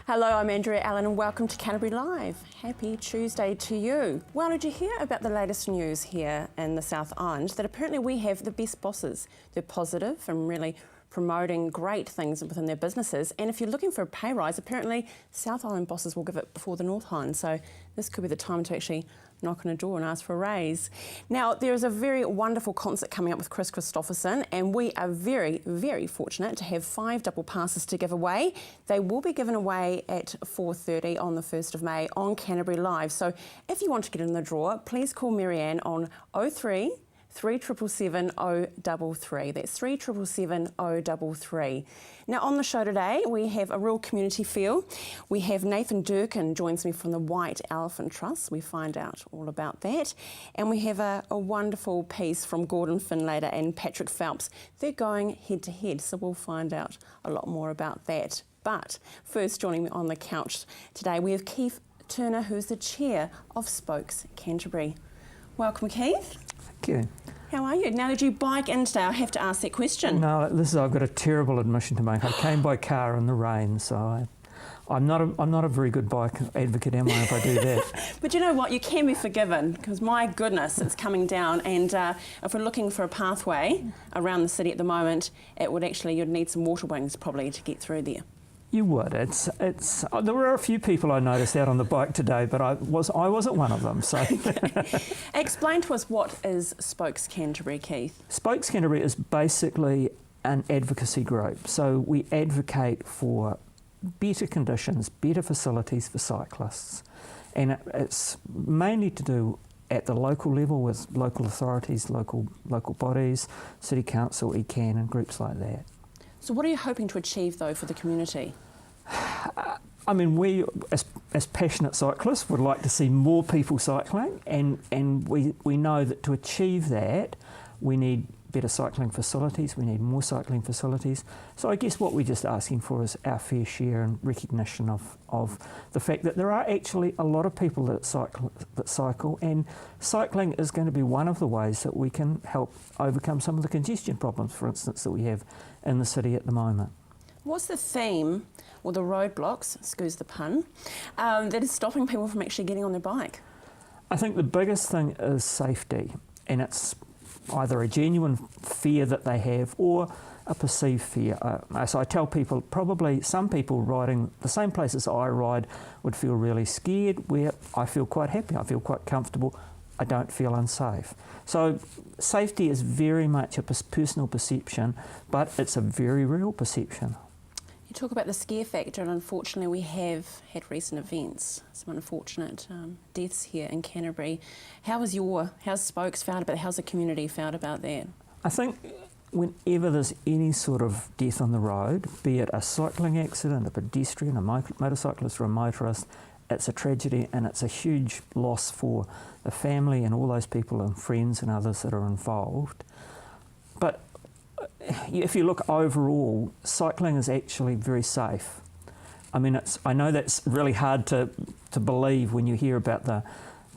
Hello, I'm Andrea Allen and welcome to Canterbury Live. Happy Tuesday to you. Well, did you hear about the latest news here in the South Island that apparently we have the best bosses? They're positive and really promoting great things within their businesses, and if you're looking for a pay rise, apparently South Island bosses will give it before the North Island, so this could be the time to actually knock on a door and ask for a raise. Now, there's a very wonderful concert coming up with Chris Christopherson, and we are very, very fortunate to have 5 double passes to give away. They will be given away at 4:30 on the 1st of May on Canterbury Live. So if you want to get in the draw, please call Marianne on 03 3777 033. That's 3777 033. Now on the show today we have a real community feel. We have Nathan Durkin joins me from the White Elephant Trust. We find out all about that. And we have a wonderful piece from Gordon Finlater and Patrick Phelps. They're going head to head, so we'll find out a lot more about that. But first, joining me on the couch today we have Keith Turner, who's the chair of Spokes Canterbury. Welcome, Keith. Thank you. How are you? Now, did you bike in today? I have to ask that question. No, I've got a terrible admission to make. I came by car in the rain, so I'm not a very good bike advocate, am I, if I do that? But you know what? You can be forgiven, because my goodness, it's coming down, and if we're looking for a pathway around the city at the moment, you'd need some water wings probably to get through there. You would. There were a few people I noticed out on the bike today, but I wasn't one of them. So, explain to us, what is Spokes Canterbury, Keith? Spokes Canterbury is basically an advocacy group. So we advocate for better conditions, better facilities for cyclists, and it's mainly to do at the local level with local authorities, local bodies, city council, ECAN, and groups like that. So what are you hoping to achieve, though, for the community? I mean, we, as passionate cyclists, would like to see more people cycling, and we know that to achieve that, we need better cycling facilities, we need more cycling facilities. So I guess what we're just asking for is our fair share and recognition of the fact that there are actually a lot of people that cycle, and cycling is going to be one of the ways that we can help overcome some of the congestion problems, for instance, that we have in the city at the moment. What's the theme, or the roadblocks, excuse the pun, that is stopping people from actually getting on their bike? I think the biggest thing is safety, and it's either a genuine fear that they have or a perceived fear. So I tell people, probably some people riding the same places I ride would feel really scared, where I feel quite happy, I feel quite comfortable, I don't feel unsafe. So safety is very much a personal perception, but it's a very real perception. You talk about the scare factor, and unfortunately we have had recent events, some unfortunate deaths here in Canterbury. How's Spokes felt about it? How's the community felt about that? I think whenever there's any sort of death on the road, be it a cycling accident, a pedestrian, a motorcyclist or a motorist, it's a tragedy, and it's a huge loss for the family and all those people and friends and others that are involved. But if you look overall, cycling is actually very safe. I mean, I know that's really hard to believe when you hear about the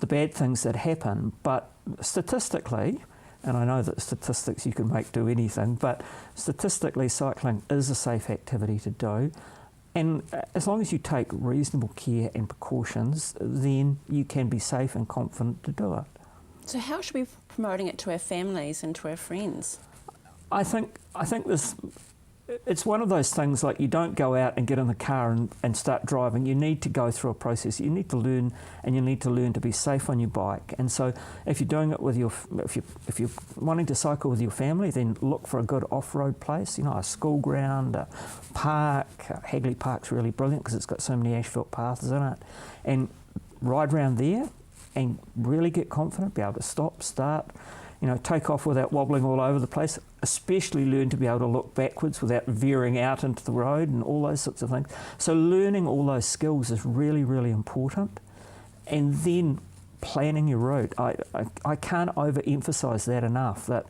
bad things that happen, but statistically, and I know that statistics you can make do anything, but statistically cycling is a safe activity to do. And as long as you take reasonable care and precautions, then you can be safe and confident to do it. So how should we be promoting it to our families and to our friends? I think it's one of those things, like, you don't go out and get in the car and start driving. You need to go through a process. You need to learn, and you need to learn to be safe on your bike. And so if you're doing it with if you're wanting to cycle with your family, then look for a good off-road place, a school ground, a park. Hagley Park's really brilliant because it's got so many asphalt paths in it. And ride around there and really get confident, be able to stop, start, take off without wobbling all over the place, especially learn to be able to look backwards without veering out into the road and all those sorts of things. So learning all those skills is really, really important. And then planning your route. I can't overemphasise that enough, that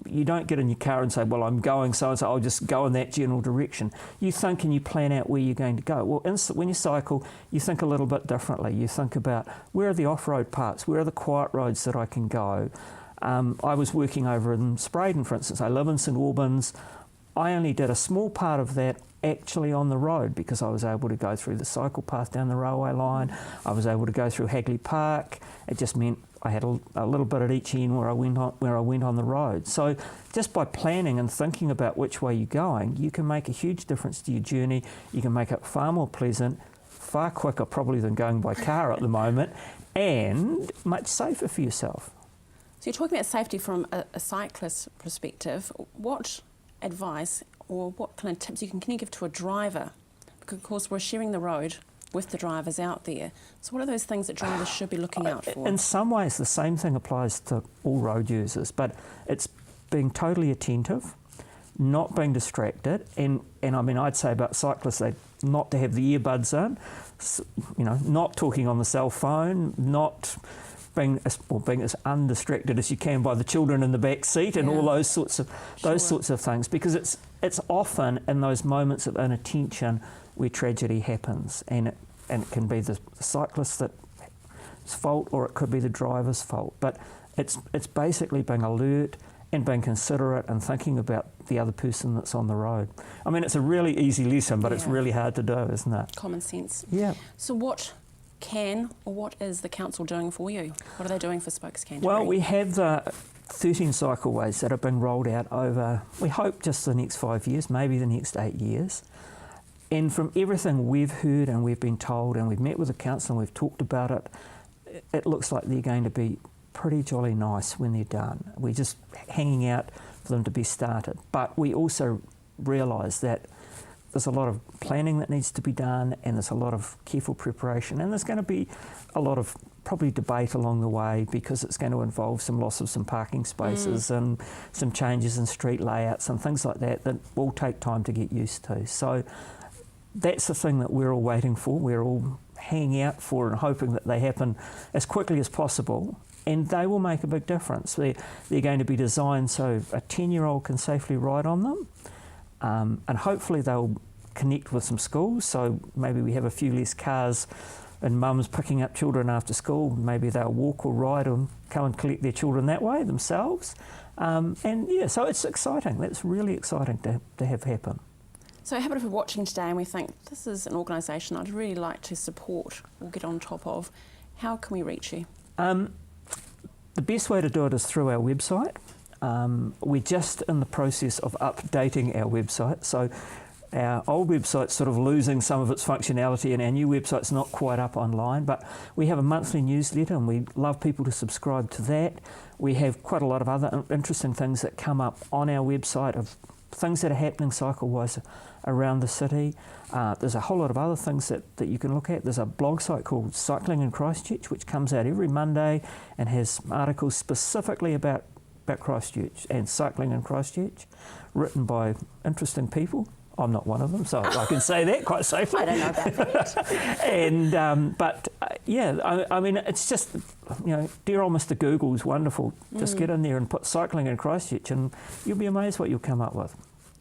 you don't get in your car and say, well, I'm going so-and-so, I'll just go in that general direction. You think and you plan out where you're going to go. Well, when you cycle, you think a little bit differently. You think about, where are the off-road parts? Where are the quiet roads that I can go? I was working over in Spraydon, for instance. I live in St Albans. I only did a small part of that actually on the road because I was able to go through the cycle path down the railway line. I was able to go through Hagley Park. It just meant I had a little bit at each end where I went on the road. So just by planning and thinking about which way you're going, you can make a huge difference to your journey. You can make it far more pleasant, far quicker probably than going by car at the moment, and much safer for yourself. So you're talking about safety from a cyclist perspective. What advice or what kind of tips can you give to a driver? Because of course we're sharing the road with the drivers out there. So what are those things that drivers should be looking out for? In some ways the same thing applies to all road users, but it's being totally attentive, not being distracted, and I mean I'd say about cyclists not to have the earbuds in, not talking on the cell phone, not being as undistracted as you can by the children in the back seat and all those sorts of things, because it's often in those moments of inattention where tragedy happens, and it can be the cyclist's fault or it could be the driver's fault. But it's basically being alert and being considerate and thinking about the other person that's on the road. I mean, it's a really easy lesson, but it's really hard to do, isn't it? Common sense. Yeah. So what is the council doing for you? What are they doing for Spokes Canterbury? Well, we have the 13 cycleways that have been rolled out over, we hope, just the next 5 years, maybe the next 8 years. And from everything we've heard and we've been told, and we've met with the council and we've talked about it, it looks like they're going to be pretty jolly nice when they're done. We're just hanging out for them to be started. But we also realise that there's a lot of planning that needs to be done, and there's a lot of careful preparation, and there's going to be a lot of probably debate along the way, because it's going to involve some loss of some parking spaces and some changes in street layouts and things like that will take time to get used to. So that's the thing that we're all waiting for. We're all hanging out for and hoping that they happen as quickly as possible, and they will make a big difference. They're going to be designed so a 10-year-old can safely ride on them. And hopefully they'll connect with some schools, so maybe we have a few less cars and mums picking up children after school. Maybe they'll walk or ride or come and collect their children that way themselves. So it's exciting. That's really exciting to have happen. So how about if we're watching today and we think, this is an organisation I'd really like to support or get on top of, how can we reach you? The best way to do it is through our website. We're just in the process of updating our website, so our old website's sort of losing some of its functionality and our new website's not quite up online, but we have a monthly newsletter and we love people to subscribe to that. We have quite a lot of other interesting things that come up on our website of things that are happening cycle-wise around the city. There's a whole lot of other things that you can look at. There's a blog site called Cycling in Christchurch, which comes out every Monday and has articles specifically about Christchurch and cycling in Christchurch, written by interesting people. I'm not one of them, so I can say that quite safely. I don't know about that. And I mean, it's just, dear old Mr. Google's wonderful. Just get in there and put cycling in Christchurch, and you'll be amazed what you'll come up with.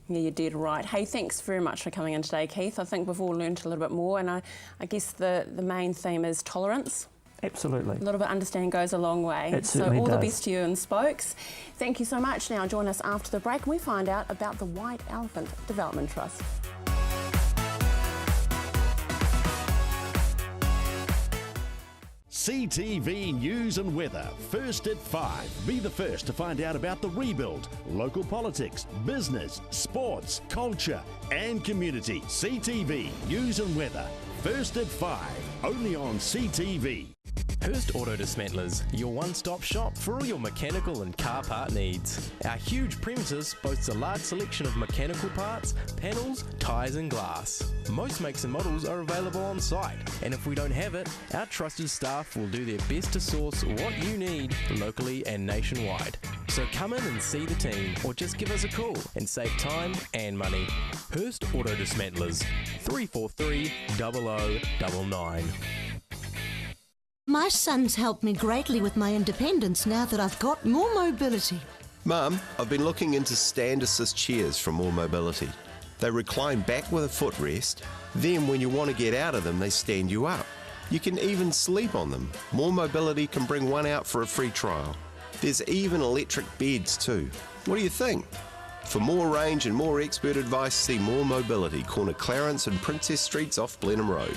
Yeah, you're dead right. Hey, thanks very much for coming in today, Keith. I think we've all learned a little bit more, and I guess the main theme is tolerance. Absolutely. A little bit of understanding goes a long way. It certainly so all does. the best to you in Spokes. Thank you so much. Now join us after the break and we find out about the White Elephant Development Trust. CTV News and Weather, first at 5. Be the first to find out about the rebuild, local politics, business, sports, culture and community. CTV News and Weather, first at 5, only on CTV. Hurst Auto Dismantlers, your one-stop shop for all your mechanical and car part needs. Our huge premises boasts a large selection of mechanical parts, panels, tyres and glass. Most makes and models are available on site, and if we don't have it, our trusted staff will do their best to source what you need locally and nationwide. So come in and see the team, or just give us a call and save time and money. Hurst Auto Dismantlers, 343 0099. My son's helped me greatly with my independence now that I've got more mobility. Mum, I've been looking into stand assist chairs from More Mobility. They recline back with a footrest, then when you want to get out of them, they stand you up. You can even sleep on them. More Mobility can bring one out for a free trial. There's even electric beds too. What do you think? For more range and more expert advice, see More Mobility, corner Clarence and Princess Streets off Blenheim Road.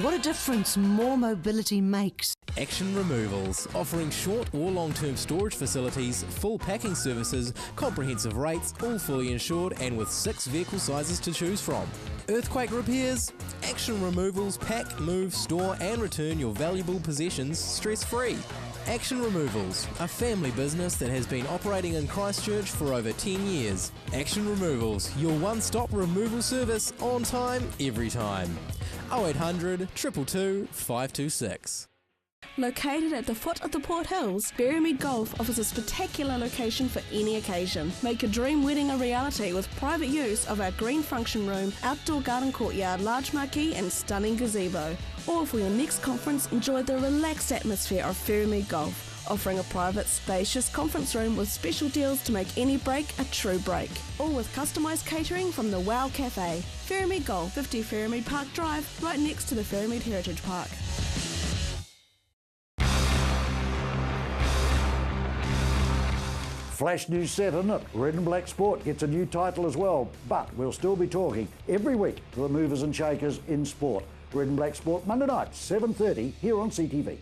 What a difference more mobility makes. Action Removals, offering short or long-term storage facilities, full packing services, comprehensive rates, all fully insured and with 6 vehicle sizes to choose from. Earthquake repairs? Action Removals pack, move, store and return your valuable possessions stress-free. Action Removals, a family business that has been operating in Christchurch for over 10 years. Action Removals, your one-stop removal service on time, every time. 0800 222 526. Located at the foot of the Port Hills, Berrymead Golf offers a spectacular location for any occasion. Make your dream wedding a reality with private use of our green function room, outdoor garden courtyard, large marquee and stunning gazebo. Or for your next conference, enjoy the relaxed atmosphere of Berrymead Golf, offering a private, spacious conference room with special deals to make any break a true break. All with customised catering from the Wow Cafe. Ferrymead Golf, 50 Ferrymead Park Drive, right next to the Ferrymead Heritage Park. Flash news set, isn't it? Red and Black Sport gets a new title as well, but we'll still be talking every week to the movers and shakers in sport. Red and Black Sport, Monday night, 7:30, here on CTV.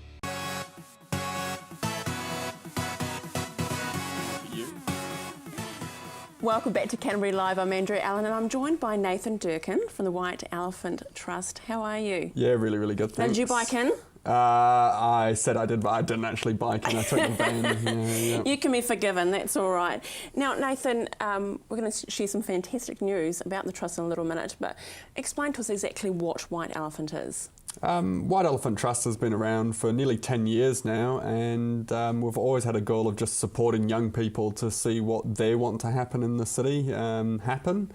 Welcome back to Canterbury Live. I'm Andrea Allen and I'm joined by Nathan Durkin from the White Elephant Trust. How are you? Yeah, really, really good. Thanks. Did you bike in? I said I did, but I didn't actually bike in. I took the van. Yeah. You can be forgiven, that's all right. Now, Nathan, we're going to share some fantastic news about the Trust in a little minute, but explain to us exactly what White Elephant is. White Elephant Trust has been around for nearly 10 years now, and we've always had a goal of just supporting young people to see what they want to happen in the city happen.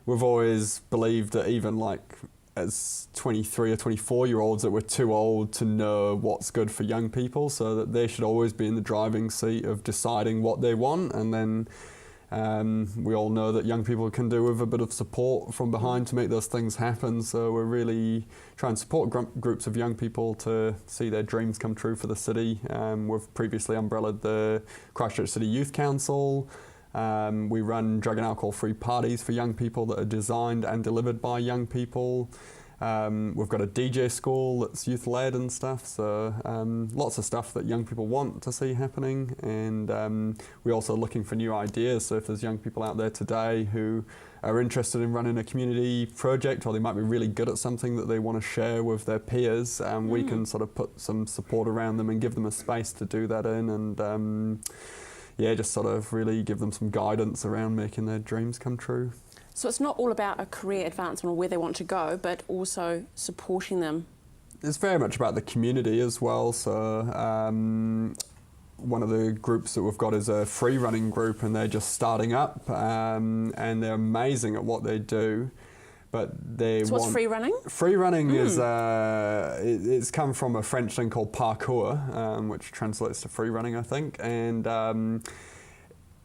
We've always believed that even like as 23 or 24-year-olds that we're too old to know what's good for young people, so that they should always be in the driving seat of deciding what they want, and then we all know that young people can do with a bit of support from behind to make those things happen. So we're really trying to support groups of young people to see their dreams come true for the city. We've previously umbrellaed the Christchurch City Youth Council. We run drug and alcohol-free parties for young people that are designed and delivered by young people. We've got a DJ school that's youth-led and stuff, so lots of stuff that young people want to see happening. And we're also looking for new ideas, so if there's young people out there today who are interested in running a community project, or they might be really good at something that they want to share with their peers, we can sort of put some support around them and give them a space to do that in, and yeah, just sort of really give them some guidance around making their dreams come true. So it's not all about a career advancement or where they want to go, but also supporting them. It's very much about the community as well. So one of the groups that we've got is a free running group, and they're just starting up, and they're amazing at what they do. But they what's free running? Free running is it's come from a French thing called parkour, which translates to free running, I think. And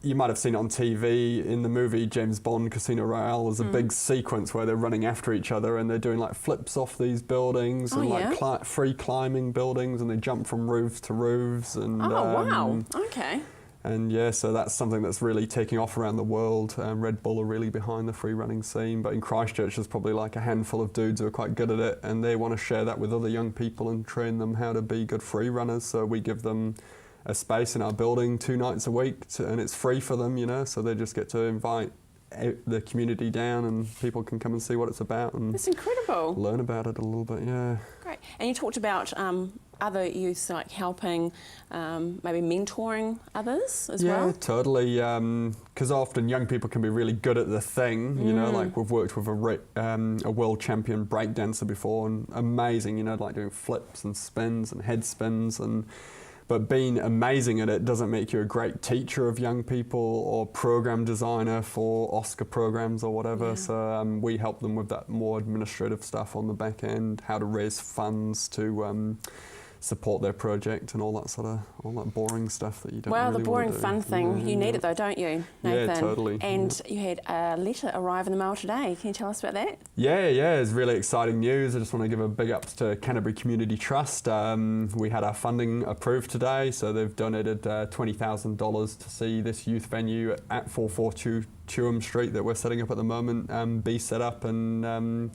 you might have seen it on TV in the movie James Bond Casino Royale. There's a big sequence where they're running after each other and they're doing like flips off these buildings and like free climbing buildings, and they jump from roofs to roofs. And wow, okay. And yeah, so that's something that's really taking off around the world. Red Bull are really behind the free running scene, but in Christchurch there's probably like a handful of dudes who are quite good at it, and they want to share that with other young people and train them how to be good free runners. So we give them a space in our building 2 nights a week, and it's free for them, you know, so they just get to invite the community down and people can come and see what it's about and that's incredible. Learn about it a little bit. Yeah, great. And you talked about other youth, like helping, maybe mentoring others as well? Yeah, totally, because often young people can be really good at the thing, you know, like we've worked with a world champion breakdancer before, and amazing, you know, like doing flips and spins and head spins, but being amazing at it doesn't make you a great teacher of young people or program designer for Oscar programs or whatever. Yeah. So we help them with that more administrative stuff on the back end, how to raise funds to support their project and all that boring stuff that you don't really the boring want to do. fun thing, you need it though, don't you, Nathan? Yeah, totally. And you had a letter arrive in the mail today. Can you tell us about that? Yeah, it's really exciting news. I just want to give a big ups to Canterbury Community Trust. We had our funding approved today, so they've donated $20,000 to see this youth venue at 442 Chewham Street that we're setting up at the moment be set up and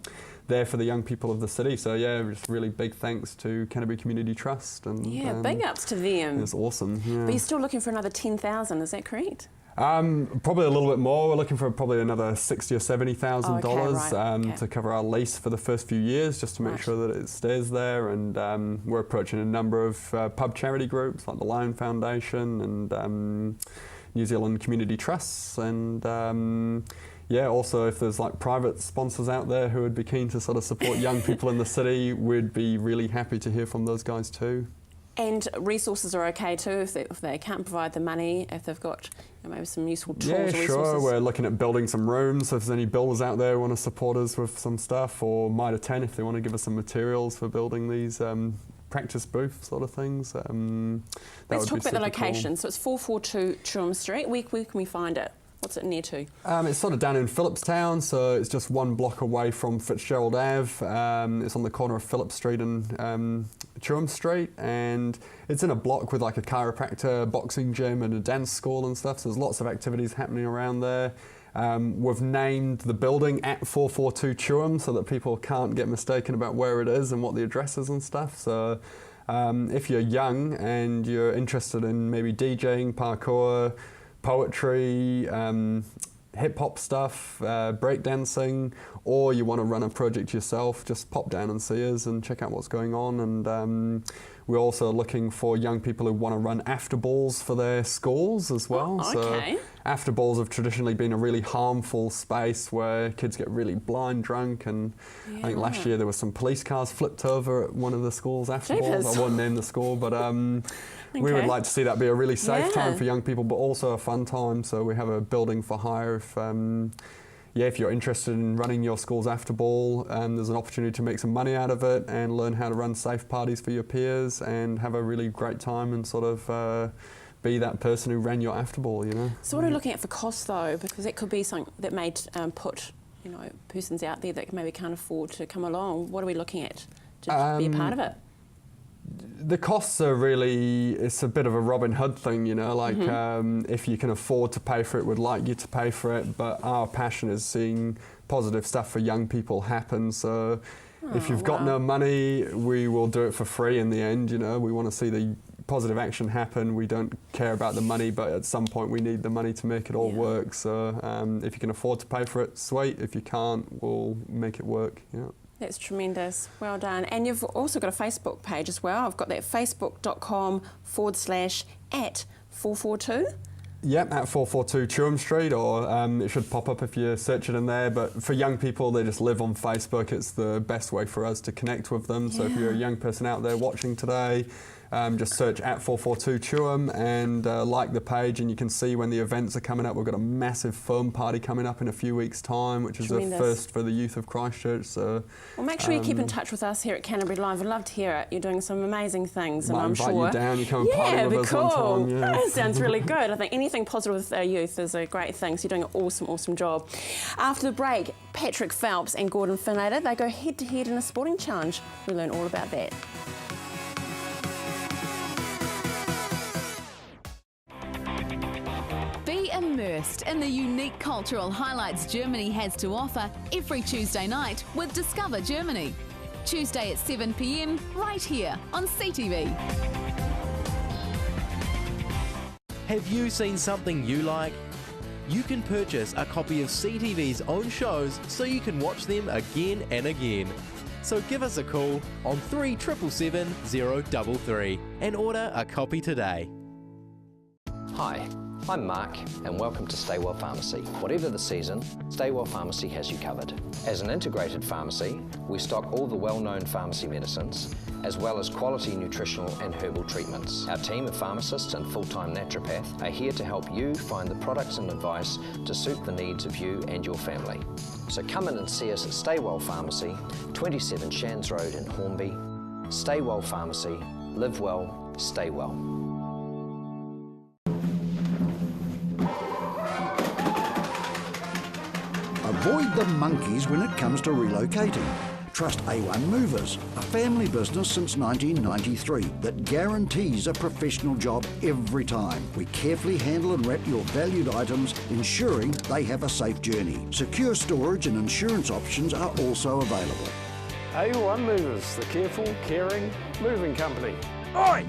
there for the young people of the city. So yeah, just really big thanks to Canterbury Community Trust. And big ups to them. It's awesome. Yeah. But you're still looking for another 10,000, is that correct? Probably a little bit more. We're looking for probably another $60,000 or $70,000 to cover our lease for the first few years, just to make sure that it stays there. And we're approaching a number of pub charity groups like the Lion Foundation and New Zealand Community Trusts, and also if there's like private sponsors out there who would be keen to sort of support young people in the city, we'd be really happy to hear from those guys too. And resources are okay too if they can't provide the money, if they've got maybe some useful tools or resources. Sure. We're looking at building some rooms, so if there's any builders out there who want to support us with some stuff, or Mitre 10 if they want to give us some materials for building these practice booth sort of things. Let's talk about the location. Cool. So it's 442 Chewham Street. Where can we find it? What's it near to? It's sort of down in Phillipstown, so it's just one block away from Fitzgerald Ave. It's on the corner of Phillip Street and Chewham Street, and it's in a block with like a chiropractor, boxing gym and a dance school and stuff, so there's lots of activities happening around there. We've named the building at 442 Chewham so that people can't get mistaken about where it is and what the address is and stuff. So if you're young and you're interested in maybe DJing, parkour, poetry, hip-hop stuff, breakdancing, or you want to run a project yourself, just pop down and see us and check out what's going on. And we're also looking for young people who want to run after balls for their schools as well. Okay. So after balls have traditionally been a really harmful space where kids get really blind drunk, and I think last year there were some police cars flipped over at one of the schools after balls. I won't name the school, but we would like to see that be a really safe time for young people, but also a fun time. So we have a building for hire. If you're interested in running your school's after ball, there's an opportunity to make some money out of it and learn how to run safe parties for your peers and have a really great time and sort of be that person who ran your after ball, you know. So what are we looking at for costs though? Because it could be something that may put persons out there that maybe can't afford to come along. What are we looking at to be a part of it? The costs are really, it's a bit of a Robin Hood thing, you know, like if you can afford to pay for it, we'd like you to pay for it, but our passion is seeing positive stuff for young people happen. So if you've got no money, we will do it for free in the end, you know. We want to see the positive action happen. We don't care about the money, but at some point we need the money to make it all work. So if you can afford to pay for it, sweet. If you can't, we'll make it work, yeah. That's tremendous. Well done. And you've also got a Facebook page as well. I've got that facebook.com/@442. Yep, at 442 Chewham Street, or it should pop up if you search it in there. But for young people, they just live on Facebook. It's the best way for us to connect with them. So if you're a young person out there watching today, just search at 442 Chewham and like the page, and you can see when the events are coming up. We've got a massive foam party coming up in a few weeks' time, which is a first for the youth of Christchurch. So, well, make sure you keep in touch with us here at Canterbury Live. I'd love to hear it. You're doing some amazing things, and I'm sure. Invite you down. You come and party with us one time. Yeah, that sounds really good. I think anything positive with our youth is a great thing. So you're doing an awesome job. After the break, Patrick Phelps and Gordon Finlater, they go head-to-head in a sporting challenge. We learn all about that. Immersed in the unique cultural highlights Germany has to offer every Tuesday night with Discover Germany. Tuesday at 7 p.m, right here on CTV. Have you seen something you like? You can purchase a copy of CTV's own shows so you can watch them again and again. So give us a call on 3777 033 and order a copy today. Hi, I'm Mark and welcome to Stay Well Pharmacy. Whatever the season, Stay Well Pharmacy has you covered. As an integrated pharmacy, we stock all the well-known pharmacy medicines, as well as quality nutritional and herbal treatments. Our team of pharmacists and full-time naturopath are here to help you find the products and advice to suit the needs of you and your family. So come in and see us at Stay Well Pharmacy, 27 Shands Road in Hornby. Stay Well Pharmacy, Live well, stay well. Avoid the monkeys when it comes to relocating. Trust A1 Movers, a family business since 1993 that guarantees a professional job every time. We carefully handle and wrap your valued items, ensuring they have a safe journey. Secure storage and insurance options are also available. A1 Movers, the careful, caring moving company. Oi!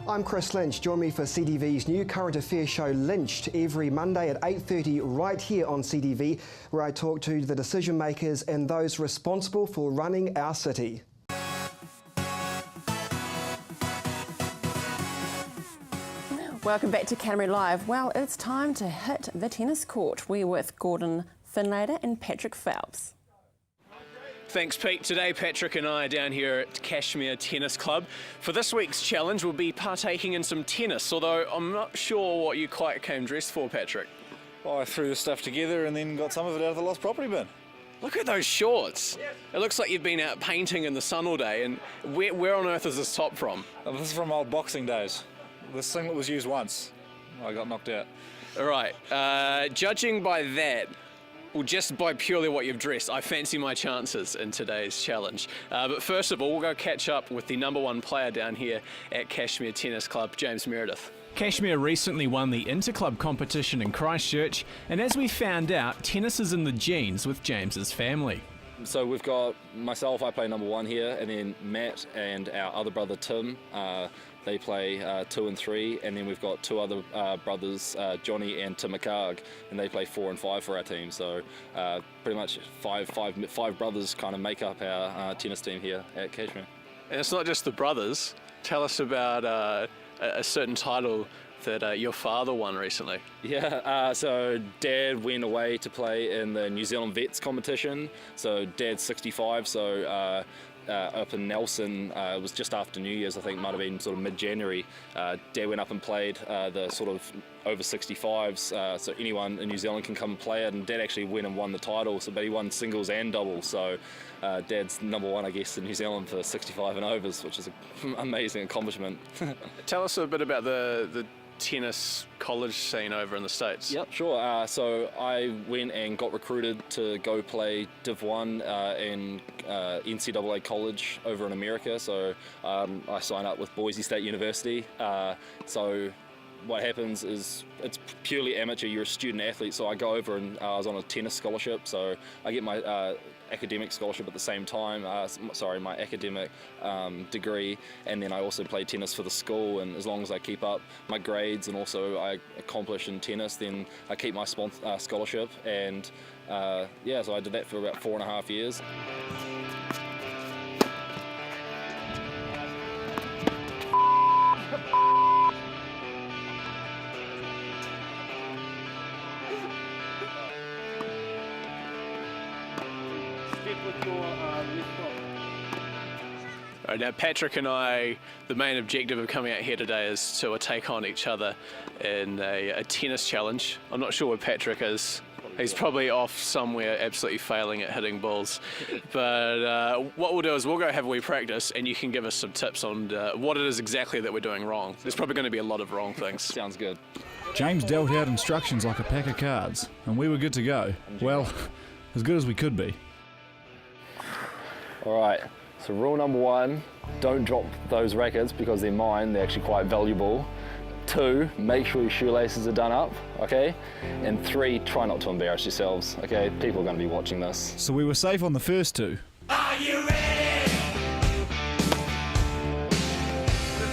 I'm Chris Lynch. Join me for CTV's new current affairs show Lynched every Monday at 8:30 right here on CTV, where I talk to the decision makers and those responsible for running our city. Welcome back to Canterbury Live. Well, it's time to hit the tennis court. We're with Gordon Finlater and Patrick Phelps. Thanks, Pete. Today, Patrick and I are down here at Cashmere Tennis Club. For this week's challenge, we'll be partaking in some tennis, although I'm not sure what you quite came dressed for, Patrick. Well, I threw the stuff together and then got some of it out of the lost property bin. Look at those shorts. It looks like you've been out painting in the sun all day, and where on earth is this top from? This is from old boxing days. This thing that was used once. I got knocked out. All right. Judging by that, well, just by purely what you've dressed, I fancy my chances in today's challenge. But first of all, we'll go catch up with the #1 player down here at Cashmere Tennis Club, James Meredith. Cashmere recently won the Interclub competition in Christchurch, and as we found out, tennis is in the genes with James's family. So we've got myself, I play #1 here, and then Matt and our other brother Tim, they play 2 and 3, and then we've got two other brothers, Johnny and Tim McCarg, and they play 4 and 5 for our team. So pretty much five brothers kind of make up our tennis team here at Cashmere. And it's not just the brothers. Tell us about a certain title that your father won recently. Yeah, so Dad went away to play in the New Zealand Vets competition. So Dad's 65, so up in Nelson, it was just after New Year's, I think, might have been sort of mid-January. Dad went up and played the sort of over 65s, so anyone in New Zealand can come and play it, and Dad actually went and won the title, but he won singles and doubles, so Dad's #1, I guess, in New Zealand for 65 and overs, which is an amazing accomplishment. Tell us a bit about the tennis college scene over in the States. Yep, sure. So I went and got recruited to go play Div 1 in NCAA college over in America. So I signed up with Boise State University. So what happens is it's purely amateur. You're a student athlete. So I go over and I was on a tennis scholarship. So I get my academic scholarship at the same time, my academic degree, and then I also play tennis for the school, and as long as I keep up my grades and also I accomplish in tennis, then I keep my scholarship, and yeah, so I did that for about 4.5 years. All right, now Patrick and I, the main objective of coming out here today is to take on each other in a tennis challenge. I'm not sure where Patrick is. He's probably off somewhere absolutely failing at hitting balls. But what we'll do is we'll go have a wee practice, and you can give us some tips on what it is exactly that we're doing wrong. There's probably going to be a lot of wrong things. Sounds good. James dealt out instructions like a pack of cards, and we were good to go. Well, as good as we could be. All right. So rule #1, don't drop those rackets because they're mine, they're actually quite valuable. 2, make sure your shoelaces are done up, okay? And 3, try not to embarrass yourselves, okay? People are going to be watching this. So we were safe on the first 2. Are you ready?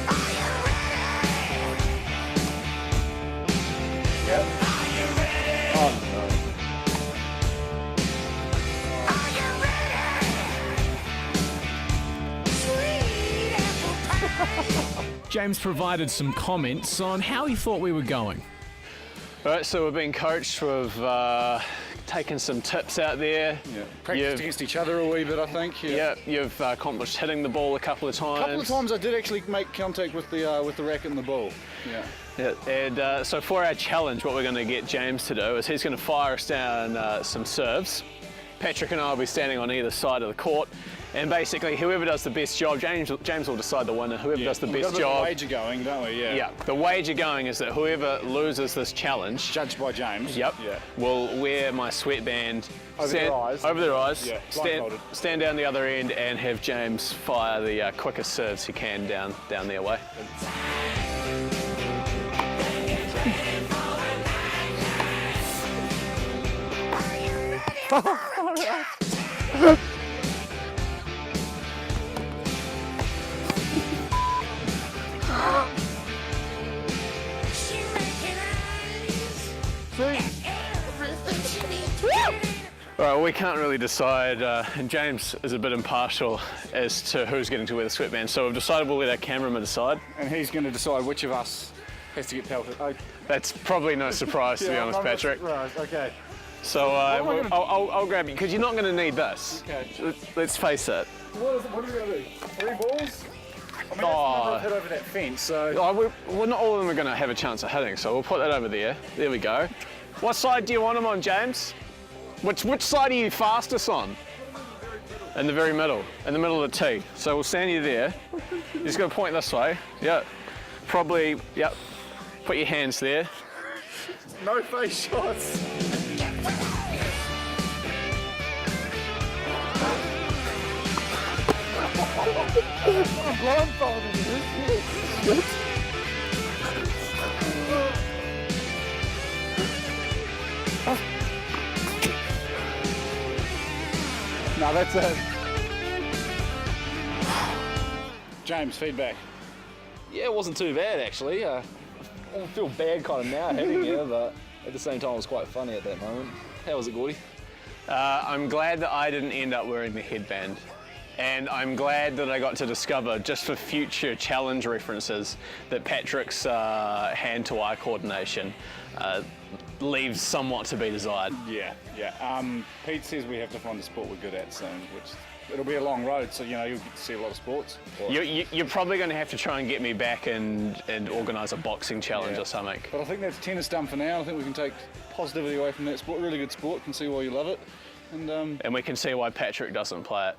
Are you ready? Yep. Are you ready? Oh, no. James provided some comments on how he thought we were going. All right, so we've been coached, we've taken some tips out there. Yeah, practiced against each other a wee bit, I think. Yeah, you've accomplished hitting the ball a couple of times. A couple of times I did actually make contact with the racket and the ball. Yeah. Yeah, and so for our challenge, what we're going to get James to do is he's going to fire us down some serves, Patrick and I will be standing on either side of the court, and basically whoever does the best job, James will decide the winner. Whoever does the best job. The wager going, don't we? Yeah. Yeah. The wager going is that whoever loses this challenge, judged by James. Yep. Yeah. Will wear my sweatband over their eyes. Over their eyes. Yeah. Stand down the other end and have James fire the quickest serves he can down their way. All right, we can't really decide, and James is a bit impartial as to who's getting to wear the sweatband, so we've decided we'll let our cameraman decide. And he's going to decide which of us has to get pelted. Oh. That's probably no surprise, to be honest, Patrick. Right, okay. So I'll grab you, because you're not going to need this. Okay. Let's face it. What are we going to do? 3 balls? I mean, that's hit over that fence, so... Well, not all of them are going to have a chance of hitting, so we'll put that over there. There we go. What side do you want them on, James? Which side are you fastest on? In the very middle, in the middle of the tee. So we'll stand you there. You're just going to point this way. Yeah. Probably, yep. Put your hands there. No face shots. I'm blindfolded. No, that's it. James, feedback. Yeah, it wasn't too bad actually. I feel bad kind of now hitting you, but at the same time it was quite funny at that moment. How was it, Gordy? I'm glad that I didn't end up wearing the headband. And I'm glad that I got to discover, just for future challenge references, that Patrick's hand-to-eye coordination leaves somewhat to be desired. Yeah. Pete says we have to find a sport we're good at soon, which it'll be a long road, so you'll get to see a lot of sports. You're probably going to have to try and get me back and organise a boxing challenge or something. But I think that's tennis done for now. I think we can take positivity away from that sport. Really good sport, can see why you love it. And we can see why Patrick doesn't play it.